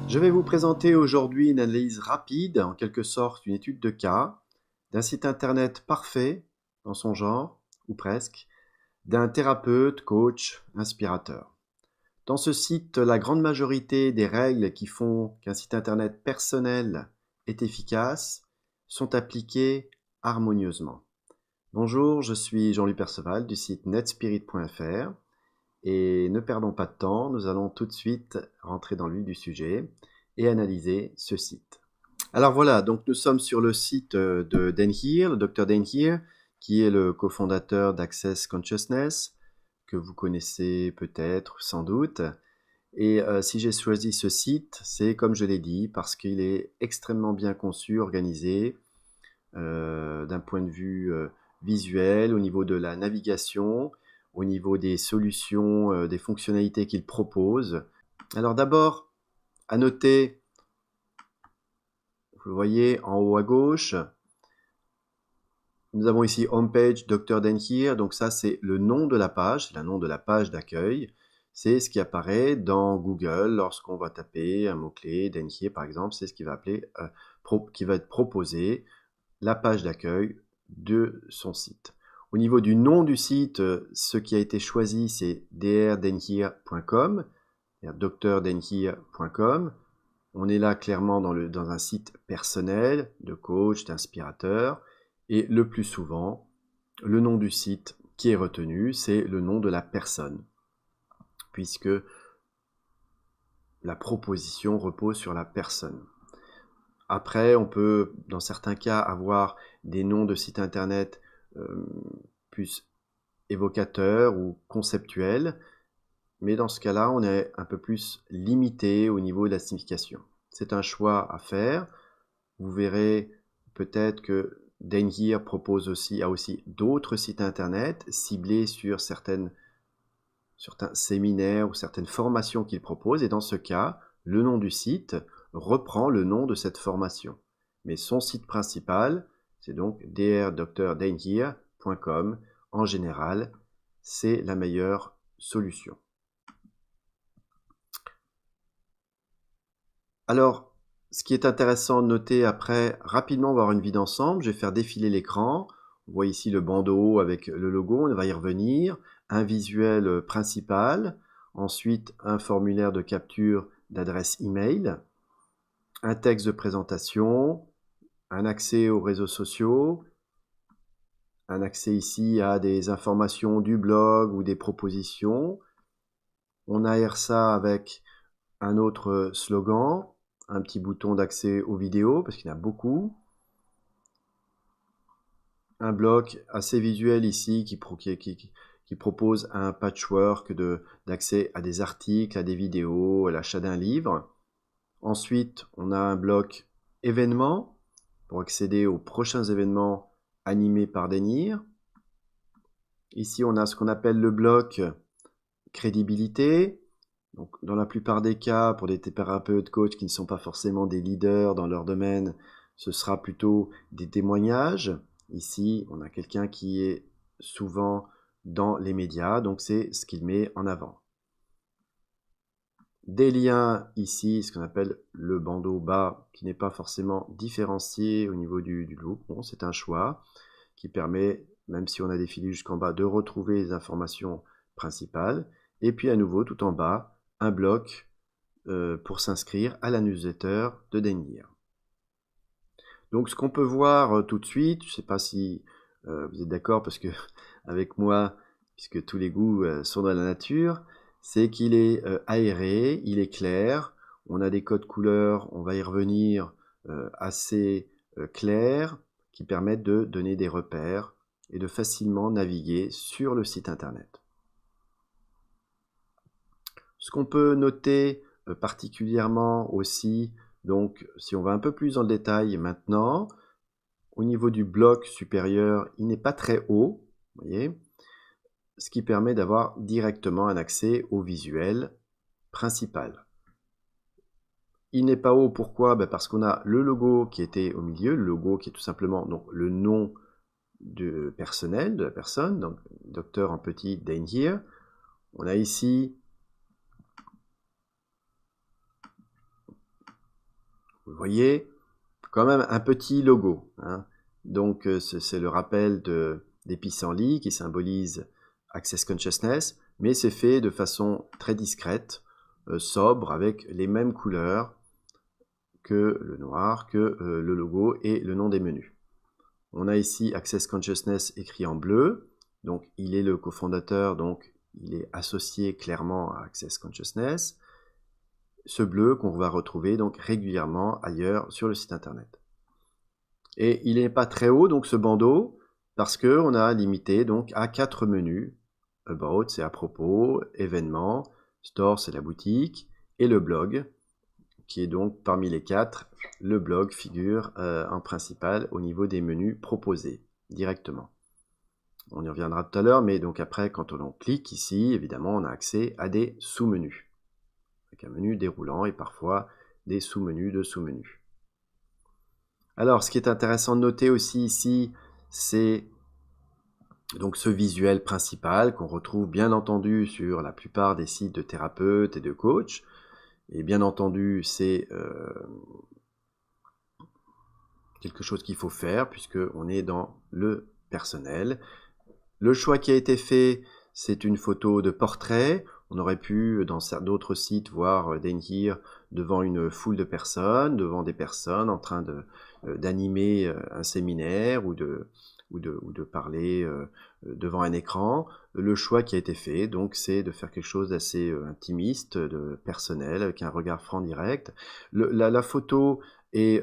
Je vais vous présenter aujourd'hui une analyse rapide, en quelque sorte une étude de cas, d'un site internet parfait dans son genre, ou presque, d'un thérapeute, coach, inspirateur. Dans ce site, la grande majorité des règles qui font qu'un site internet personnel est efficace sont appliquées harmonieusement. Bonjour, je suis Jean-Louis Perceval du site netspirit.fr et ne perdons pas de temps, nous allons tout de suite rentrer dans le vif du sujet et analyser ce site. Alors voilà, donc nous sommes sur le site de Dan Heer, le Dr Dan Heer, qui est le cofondateur d'Access Consciousness, que vous connaissez peut-être, sans doute. Et si j'ai choisi ce site, c'est comme je l'ai dit, parce qu'il est extrêmement bien conçu, organisé, d'un point de vue visuel, au niveau de la navigation, au niveau des solutions, des fonctionnalités qu'il propose. Alors d'abord, à noter, vous le voyez en haut à gauche, nous avons ici Homepage Dr. Dan Heer, donc ça c'est le nom de la page, c'est le nom de la page d'accueil. C'est ce qui apparaît dans Google lorsqu'on va taper un mot-clé, Dan Heer par exemple, c'est ce qui va, qui va être proposé, la page d'accueil de son site. Au niveau du nom du site, ce qui a été choisi, c'est drdanheer.com, drdanheer.com. On est là clairement dans un site personnel, de coach, d'inspirateur, et le plus souvent, le nom du site qui est retenu, c'est le nom de la personne, puisque la proposition repose sur la personne. Après, on peut, dans certains cas, avoir des noms de sites internet plus évocateurs ou conceptuels, mais dans ce cas-là, on est un peu plus limité au niveau de la signification. C'est un choix à faire. Vous verrez peut-être que Dan Heer a aussi d'autres sites internet ciblés sur certains séminaires ou certaines formations qu'il propose, et dans ce cas, le nom du site reprend le nom de cette formation. Mais son site principal, c'est donc drdrdanheer.com. En général, c'est la meilleure solution. Alors, ce qui est intéressant de noter après, rapidement on va avoir une vue d'ensemble, je vais faire défiler l'écran. On voit ici le bandeau avec le logo, on va y revenir, un visuel principal, ensuite un formulaire de capture d'adresse email, un texte de présentation, un accès aux réseaux sociaux, un accès ici à des informations du blog ou des propositions. On aère ça avec un autre slogan, un petit bouton d'accès aux vidéos, parce qu'il y en a beaucoup. Un bloc assez visuel ici qui propose un patchwork d'accès à des articles, à des vidéos, à l'achat d'un livre. Ensuite, on a un bloc événements pour accéder aux prochains événements animés par Dan Heer. Ici, on a ce qu'on appelle le bloc crédibilité. Donc, dans la plupart des cas, pour des thérapeutes, coachs qui ne sont pas forcément des leaders dans leur domaine, ce sera plutôt des témoignages. Ici, on a quelqu'un qui est souvent dans les médias, donc c'est ce qu'il met en avant. Des liens ici, ce qu'on appelle le bandeau bas, qui n'est pas forcément différencié au niveau du look. Bon, c'est un choix qui permet, même si on a défilé jusqu'en bas, de retrouver les informations principales. Et puis à nouveau, tout en bas, un bloc pour s'inscrire à la newsletter de Dan Heer. Donc ce qu'on peut voir tout de suite, je ne sais pas si vous êtes d'accord parce que avec moi, puisque tous les goûts sont dans la nature, c'est qu'il est aéré, il est clair, on a des codes couleurs, on va y revenir, assez clairs, qui permettent de donner des repères et de facilement naviguer sur le site internet. Ce qu'on peut noter particulièrement aussi, donc si on va un peu plus dans le détail maintenant, au niveau du bloc supérieur, il n'est pas très haut, vous voyez, ce qui permet d'avoir directement un accès au visuel principal. Il n'est pas haut, pourquoi? Parce qu'on a le logo qui était au milieu, le logo qui est tout simplement donc, le nom personnel de la personne, donc docteur en petit Dan Heer. On a ici Vous voyez quand même un petit logo, hein. Donc c'est le rappel des pissenlits qui symbolise Access Consciousness, mais c'est fait de façon très discrète, sobre, avec les mêmes couleurs que le noir, que le logo et le nom des menus. On a ici Access Consciousness écrit en bleu, donc il est le cofondateur, donc il est associé clairement à Access Consciousness. Ce bleu qu'on va retrouver donc régulièrement ailleurs sur le site internet. Et il n'est pas très haut, donc ce bandeau, parce qu'on a limité donc à 4 menus. About, c'est à propos, événements, Store, c'est la boutique, et le blog, qui est donc parmi les 4, le blog figure en principal au niveau des menus proposés directement. On y reviendra tout à l'heure, mais donc après, quand on clique ici, évidemment, on a accès à des sous-menus, avec un menu déroulant et parfois des sous-menus de sous-menus. Alors, ce qui est intéressant de noter aussi ici, c'est donc ce visuel principal qu'on retrouve bien entendu sur la plupart des sites de thérapeutes et de coachs. Et bien entendu, c'est quelque chose qu'il faut faire puisqu'on est dans le personnel. Le choix qui a été fait, c'est une photo de portrait. On aurait pu, dans d'autres sites, voir Denhir devant une foule de personnes, devant des personnes en train d'animer un séminaire ou de parler devant un écran. Le choix qui a été fait, donc, c'est de faire quelque chose d'assez intimiste, de personnel, avec un regard franc direct. La photo est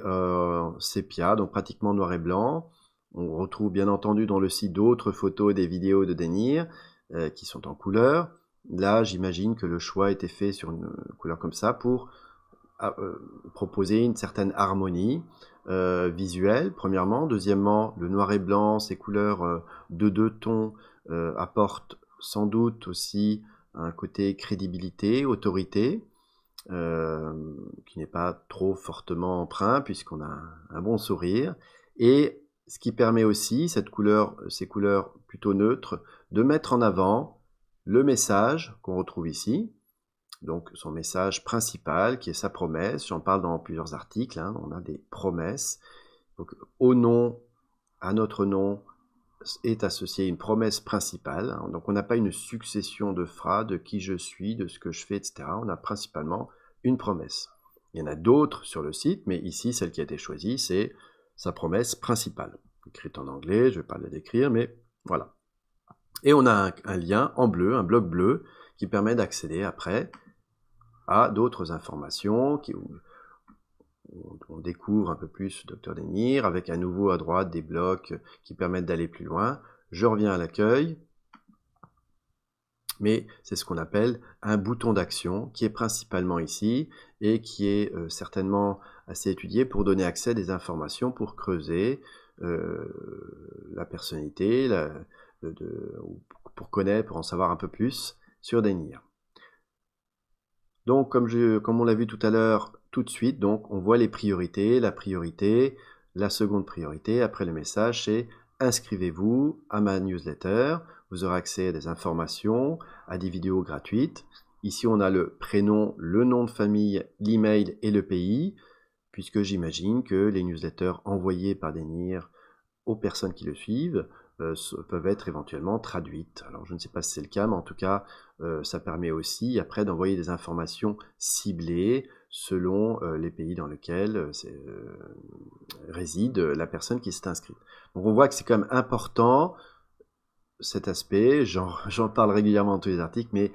sépia, donc pratiquement noir et blanc. On retrouve bien entendu dans le site d'autres photos et des vidéos de Denhir qui sont en couleur. Là, j'imagine que le choix a été fait sur une couleur comme ça pour proposer une certaine harmonie visuelle, premièrement. Deuxièmement, le noir et blanc, ces couleurs de 2 tons apportent sans doute aussi un côté crédibilité, autorité, qui n'est pas trop fortement empreint puisqu'on a un bon sourire. Et ce qui permet aussi, ces couleurs plutôt neutres, de mettre en avant le message qu'on retrouve ici, donc son message principal qui est sa promesse. J'en parle dans plusieurs articles, hein, on a des promesses. Donc à notre nom est associée une promesse principale, hein. Donc on n'a pas une succession de phrases de qui je suis, de ce que je fais, etc. On a principalement une promesse. Il y en a d'autres sur le site, mais ici, celle qui a été choisie, c'est sa promesse principale, écrite en anglais, je ne vais pas la décrire, mais voilà. Et on a un lien en bleu, un bloc bleu, qui permet d'accéder après à d'autres informations, on découvre un peu plus Dr Denhir, avec à nouveau à droite des blocs qui permettent d'aller plus loin. Je reviens à l'accueil, mais c'est ce qu'on appelle un bouton d'action, qui est principalement ici, et qui est certainement assez étudié pour donner accès à des informations, pour creuser la personnalité, pour connaître, pour en savoir un peu plus sur Denhir. Donc, comme on l'a vu tout à l'heure, tout de suite, donc, on voit les priorités. La priorité, la seconde priorité, après le message, c'est inscrivez-vous à ma newsletter. Vous aurez accès à des informations, à des vidéos gratuites. Ici, on a le prénom, le nom de famille, l'email et le pays, puisque j'imagine que les newsletters envoyés par Denhir aux personnes qui le suivent peuvent être éventuellement traduites. Alors je ne sais pas si c'est le cas, mais en tout cas, ça permet aussi après d'envoyer des informations ciblées selon les pays dans lesquels réside la personne qui s'est inscrite. Donc on voit que c'est quand même important cet aspect, j'en parle régulièrement dans tous les articles, mais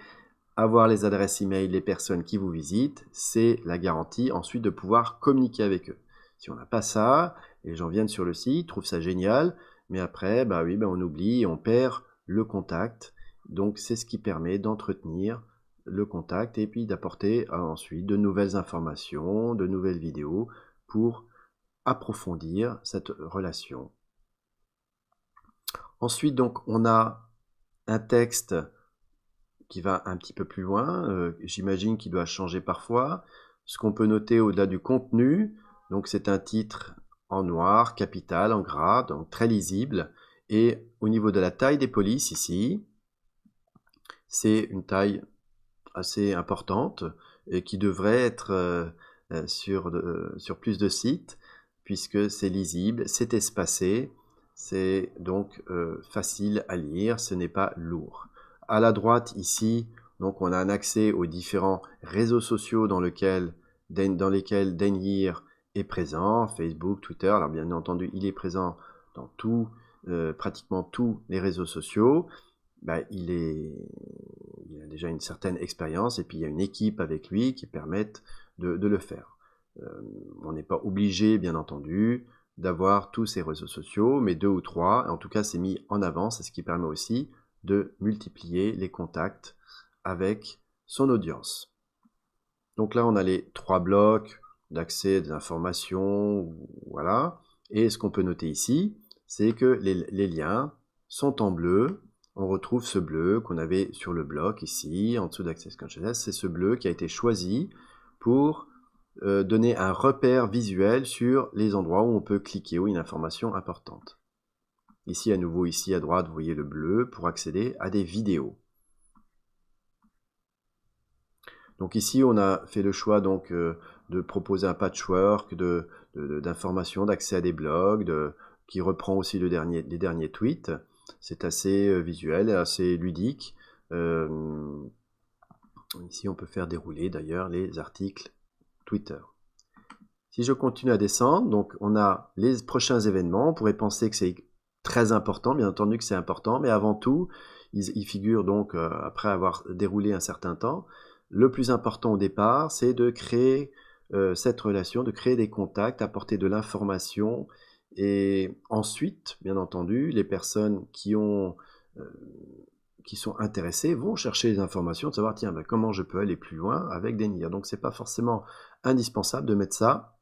avoir les adresses email des personnes qui vous visitent, c'est la garantie ensuite de pouvoir communiquer avec eux. Si on n'a pas ça, les gens viennent sur le site, trouvent ça génial, mais après, on oublie, on perd le contact. Donc c'est ce qui permet d'entretenir le contact et puis d'apporter ensuite de nouvelles informations, de nouvelles vidéos pour approfondir cette relation. Ensuite, donc, on a un texte qui va un petit peu plus loin, j'imagine qu'il doit changer parfois. Ce qu'on peut noter au-delà du contenu, donc c'est un titre en noir, capital, en gras, donc très lisible. Et au niveau de la taille des polices ici, c'est une taille assez importante et qui devrait être sur plus de sites, puisque c'est lisible, c'est espacé, c'est donc facile à lire, ce n'est pas lourd. À la droite ici, donc on a un accès aux différents réseaux sociaux dans lesquels Denyear est présent, Facebook, Twitter. Alors bien entendu, il est présent dans pratiquement tous les réseaux sociaux. Il a déjà une certaine expérience et puis il y a une équipe avec lui qui permettent de le faire. On n'est pas obligé, bien entendu, d'avoir tous ces réseaux sociaux, mais 2 ou 3, en tout cas c'est mis en avant, c'est ce qui permet aussi de multiplier les contacts avec son audience. Donc là on a les 3 blocs d'accès des informations, voilà, et ce qu'on peut noter ici, c'est que les liens sont en bleu. On retrouve ce bleu qu'on avait sur le bloc ici, en dessous d'Access Consciousness, c'est ce bleu qui a été choisi pour donner un repère visuel sur les endroits où on peut cliquer, où il y a une information importante. Ici, à nouveau, ici à droite, vous voyez le bleu pour accéder à des vidéos. Donc ici, on a fait le choix donc, de proposer un patchwork d'informations, d'accès à des blogs, qui reprend aussi les derniers tweets. C'est assez visuel, assez ludique. Ici, on peut faire dérouler d'ailleurs les articles Twitter. Si je continue à descendre, donc on a les prochains événements. On pourrait penser que c'est très important, bien entendu que c'est important, mais avant tout, ils figurent donc après avoir déroulé un certain temps. Le plus important au départ, c'est de créer cette relation, de créer des contacts, apporter de l'information. Et ensuite, bien entendu, les personnes qui sont intéressés vont chercher des informations, de savoir tiens, comment je peux aller plus loin avec Denyear. Donc c'est pas forcément indispensable de mettre ça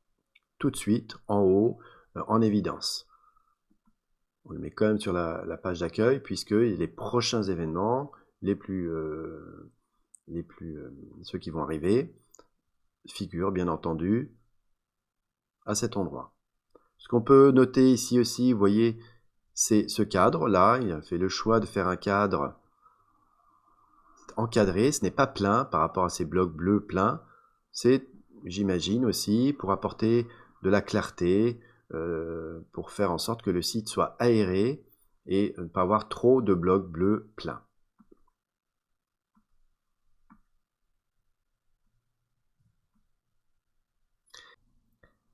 tout de suite en haut, en évidence. On le met quand même sur la page d'accueil, puisque les prochains événements, ceux qui vont arriver, figurent bien entendu à cet endroit. Ce qu'on peut noter ici aussi, vous voyez, c'est ce cadre-là. Il a fait le choix de faire un cadre encadré, ce n'est pas plein par rapport à ces blocs bleus pleins. C'est, j'imagine aussi, pour apporter de la clarté, pour faire en sorte que le site soit aéré et ne pas avoir trop de blocs bleus pleins.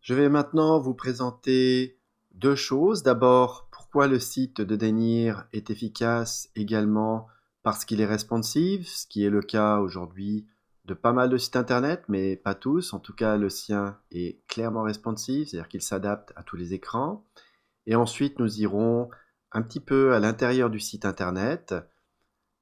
Je vais maintenant vous présenter 2 choses. D'abord, pourquoi le site de Denyear est efficace également parce qu'il est responsive, ce qui est le cas aujourd'hui de pas mal de sites internet, mais pas tous. En tout cas, le sien est clairement responsive, c'est-à-dire qu'il s'adapte à tous les écrans. Et ensuite, nous irons un petit peu à l'intérieur du site internet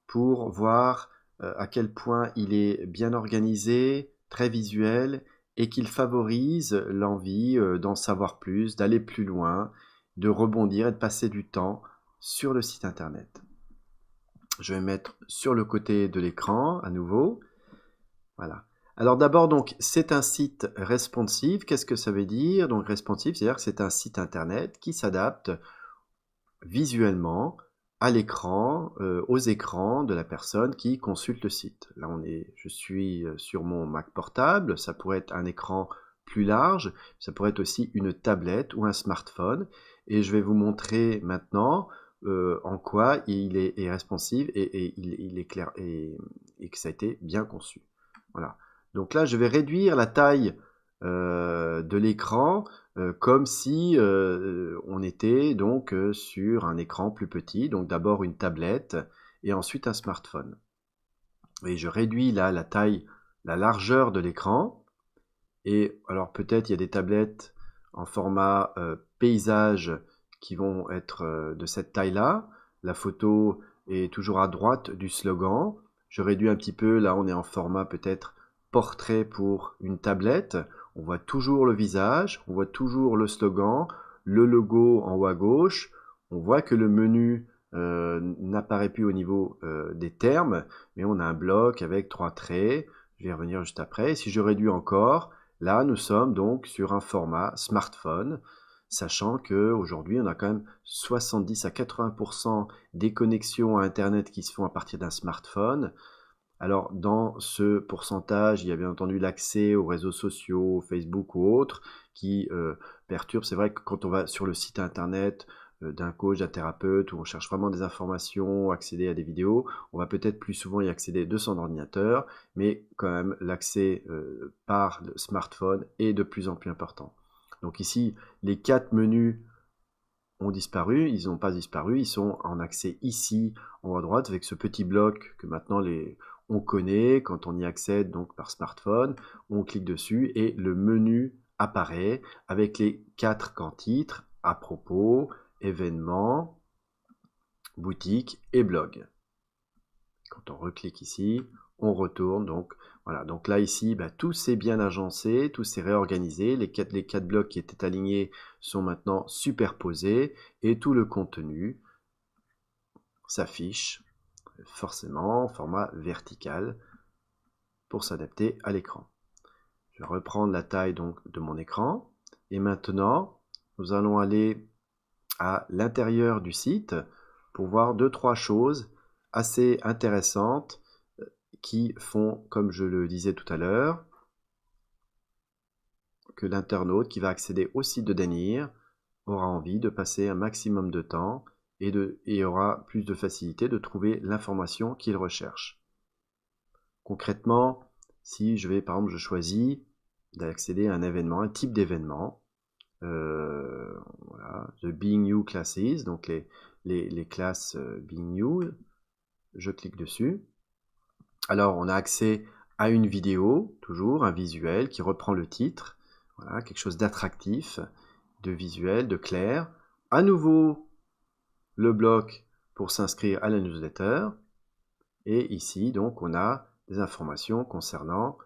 pour voir à quel point il est bien organisé, très visuel, et qu'il favorise l'envie d'en savoir plus, d'aller plus loin, de rebondir et de passer du temps sur le site internet. Je vais mettre sur le côté de l'écran à nouveau. Voilà. Alors d'abord, donc, c'est un site responsive. Qu'est-ce que ça veut dire? Donc responsive, c'est-à-dire que c'est un site internet qui s'adapte visuellement à l'écran, aux écrans de la personne qui consulte le site. Là, je suis sur mon Mac portable, ça pourrait être un écran plus large, ça pourrait être aussi une tablette ou un smartphone, et je vais vous montrer maintenant en quoi il est responsive et il est clair et que ça a été bien conçu. Voilà. Donc là, je vais réduire la taille de l'écran comme si on était donc sur un écran plus petit, donc d'abord une tablette et ensuite un smartphone. Et je réduis là la taille, la largeur de l'écran. Et alors peut-être il y a des tablettes en format paysage qui vont être de cette taille-là. La photo est toujours à droite du slogan. Je réduis un petit peu, là on est en format peut-être portrait pour une tablette. On voit toujours le visage, on voit toujours le slogan, le logo en haut à gauche. On voit que le menu n'apparaît plus au niveau des termes, mais on a un bloc avec 3 traits. Je vais y revenir juste après. Si je réduis encore, là nous sommes donc sur un format smartphone, sachant qu'aujourd'hui on a quand même 70 à 80% des connexions à Internet qui se font à partir d'un smartphone. Alors, dans ce pourcentage, il y a bien entendu l'accès aux réseaux sociaux, Facebook ou autres, qui perturbent. C'est vrai que quand on va sur le site internet d'un coach, d'un thérapeute, où on cherche vraiment des informations, accéder à des vidéos, on va peut-être plus souvent y accéder de son ordinateur, mais quand même, l'accès par le smartphone est de plus en plus important. Donc ici, les 4 menus ont disparu, ils n'ont pas disparu, ils sont en accès ici en haut à droite avec ce petit bloc que maintenant on connaît quand on y accède donc par smartphone, on clique dessus et le menu apparaît avec les 4 grands titres à propos, événements, boutique et blog. Quand on reclique ici, on retourne. Donc voilà, donc là ici, tout s'est bien agencé, tout s'est réorganisé. Les quatre blocs qui étaient alignés sont maintenant superposés et tout le contenu s'affiche forcément en format vertical pour s'adapter à l'écran. Je vais reprendre la taille donc de mon écran et maintenant nous allons aller à l'intérieur du site pour voir 2-3 choses assez intéressantes qui font, comme je le disais tout à l'heure, que l'internaute qui va accéder au site de Denir aura envie de passer un maximum de temps et aura plus de facilité de trouver l'information qu'il recherche. Concrètement, si je vais, par exemple, je choisis d'accéder à un événement, un type d'événement, voilà, the Being You Classes, donc les classes Being You, je clique dessus. Alors, on a accès à une vidéo, toujours un visuel qui reprend le titre, voilà, quelque chose d'attractif, de visuel, de clair. À nouveau, le bloc pour s'inscrire à la newsletter. Et ici, donc, on a des informations concernant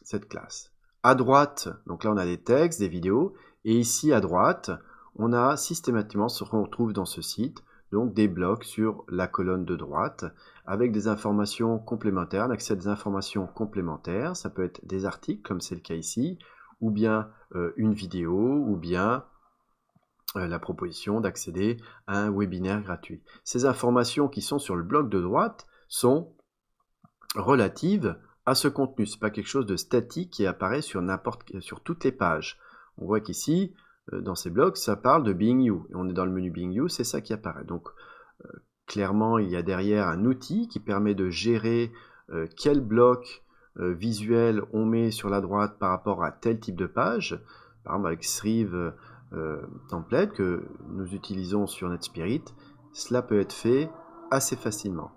cette classe. À droite, donc là, on a des textes, des vidéos. Et ici, à droite, on a systématiquement ce qu'on retrouve dans ce site, donc des blocs sur la colonne de droite avec des informations complémentaires, l'accès à des informations complémentaires. Ça peut être des articles, comme c'est le cas ici, ou bien une vidéo, ou bien la proposition d'accéder à un webinaire gratuit. Ces informations qui sont sur le bloc de droite sont relatives à ce contenu. Ce n'est pas quelque chose de statique qui apparaît sur toutes les pages. On voit qu'ici, dans ces blocs, ça parle de Being You. Et on est dans le menu Being You, c'est ça qui apparaît. Donc, clairement, il y a derrière un outil qui permet de gérer quel bloc visuel on met sur la droite par rapport à tel type de page. Par exemple, avec Thrive template que nous utilisons sur NetSpirit, cela peut être fait assez facilement.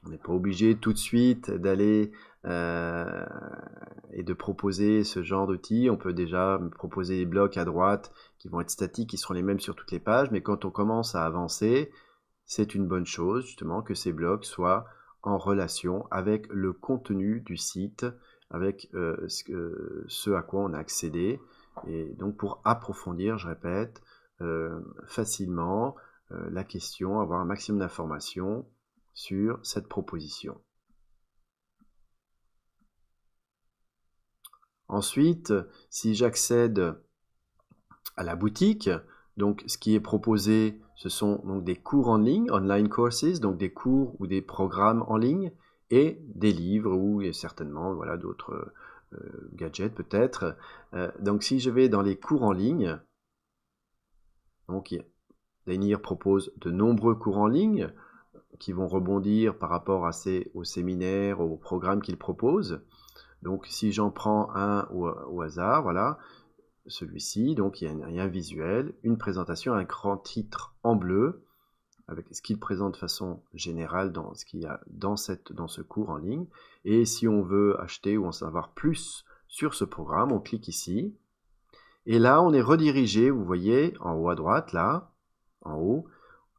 On n'est pas obligé tout de suite d'aller et de proposer ce genre d'outils. On peut déjà proposer des blocs à droite qui vont être statiques, qui seront les mêmes sur toutes les pages, mais quand on commence à avancer, c'est une bonne chose justement que ces blocs soient en relation avec le contenu du site, avec ce à quoi on a accédé. Et donc pour approfondir, je répète, facilement la question, avoir un maximum d'informations sur cette proposition. Ensuite, si j'accède à la boutique, donc ce qui est proposé, ce sont donc des cours en ligne, online courses, donc des cours ou des programmes en ligne, et des livres ou certainement voilà, d'autres gadgets peut-être. Donc si je vais dans les cours en ligne, donc Denir propose de nombreux cours en ligne qui vont rebondir par rapport aux séminaires, aux programmes qu'il propose. Donc si j'en prends un au hasard, voilà, celui-ci, donc il y a un visuel, une présentation, un grand titre en bleu, avec ce qu'il présente de façon générale dans ce qu'il y a dans ce cours en ligne. Et si on veut acheter ou en savoir plus sur ce programme, on clique ici. Et là, on est redirigé, vous voyez, en haut à droite, là, en haut,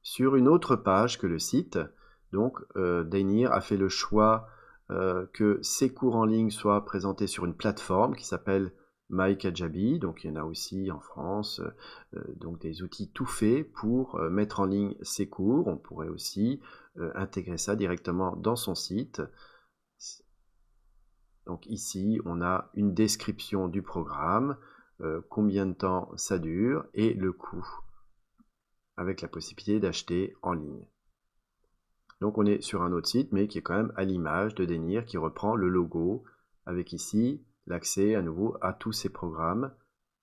sur une autre page que le site. Donc, Denir a fait le choix que ces cours en ligne soient présentés sur une plateforme qui s'appelle MyKajabi. Donc, il y en a aussi en France, donc des outils tout faits pour mettre en ligne ces cours. On pourrait aussi intégrer ça directement dans son site. Donc ici, on a une description du programme, combien de temps ça dure et le coût, avec la possibilité d'acheter en ligne. Donc on est sur un autre site, mais qui est quand même à l'image de Denir, qui reprend le logo, avec ici l'accès à nouveau à tous ces programmes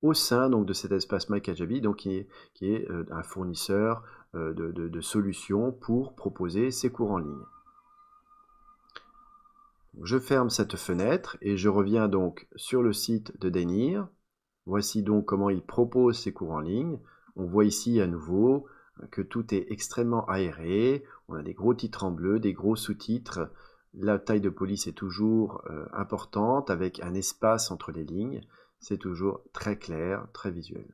au sein donc de cet espace MyKajabi, donc qui est un fournisseur de solutions pour proposer ces cours en ligne. Je ferme cette fenêtre et je reviens donc sur le site de Denir. Voici donc comment il propose ses cours en ligne. On voit ici à nouveau que tout est extrêmement aéré. On a des gros titres en bleu, des gros sous-titres. La taille de police est toujours importante avec un espace entre les lignes. C'est toujours très clair, très visuel.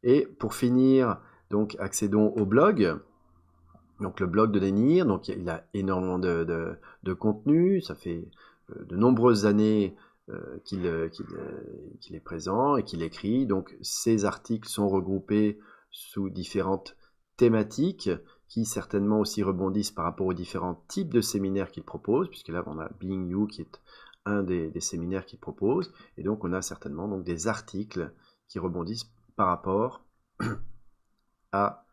Et pour finir, donc accédons au blog. Donc le blog de Denir, donc il a énormément de contenu. Ça fait de nombreuses années qu'il est présent et qu'il écrit. Donc ces articles sont regroupés sous différentes thématiques qui certainement aussi rebondissent par rapport aux différents types de séminaires qu'il propose, puisque là on a Being You qui est un des séminaires qu'il propose, et donc on a certainement donc des articles qui rebondissent par rapport à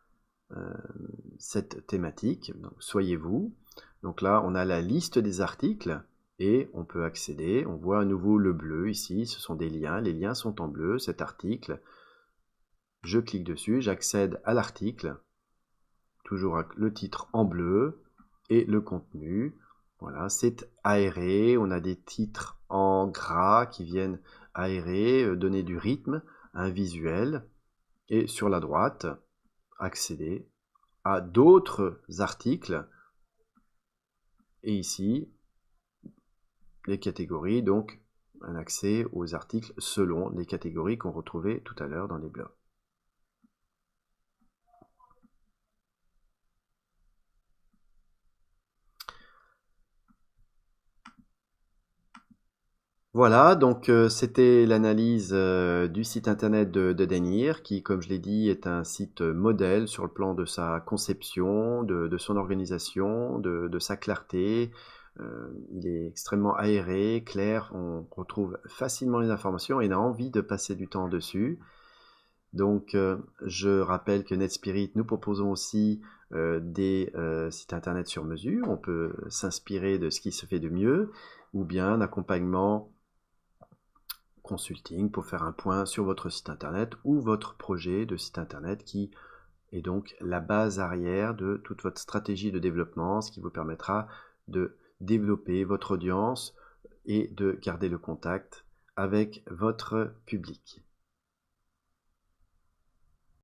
cette thématique. Donc, soyez-vous. Donc là, on a la liste des articles et on peut accéder. On voit à nouveau le bleu ici, ce sont des liens. Les liens sont en bleu, cet article. Je clique dessus, j'accède à l'article, toujours avec le titre en bleu et le contenu. Voilà, c'est aéré. On a des titres en gras qui viennent aérer, donner du rythme, un visuel. Et sur la droite, accéder à d'autres articles. Et ici, les catégories, donc un accès aux articles selon les catégories qu'on retrouvait tout à l'heure dans les blogs. Voilà, donc c'était l'analyse du site internet de Denir, qui, comme je l'ai dit, est un site modèle sur le plan de sa conception, de son organisation, de sa clarté. Il est extrêmement aéré, clair, on retrouve facilement les informations et on a envie de passer du temps dessus. Donc, je rappelle que NetSpirit, nous proposons aussi des sites internet sur mesure. On peut s'inspirer de ce qui se fait de mieux, ou bien un accompagnement consulting pour faire un point sur votre site internet ou votre projet de site internet qui est donc la base arrière de toute votre stratégie de développement, ce qui vous permettra de développer votre audience et de garder le contact avec votre public.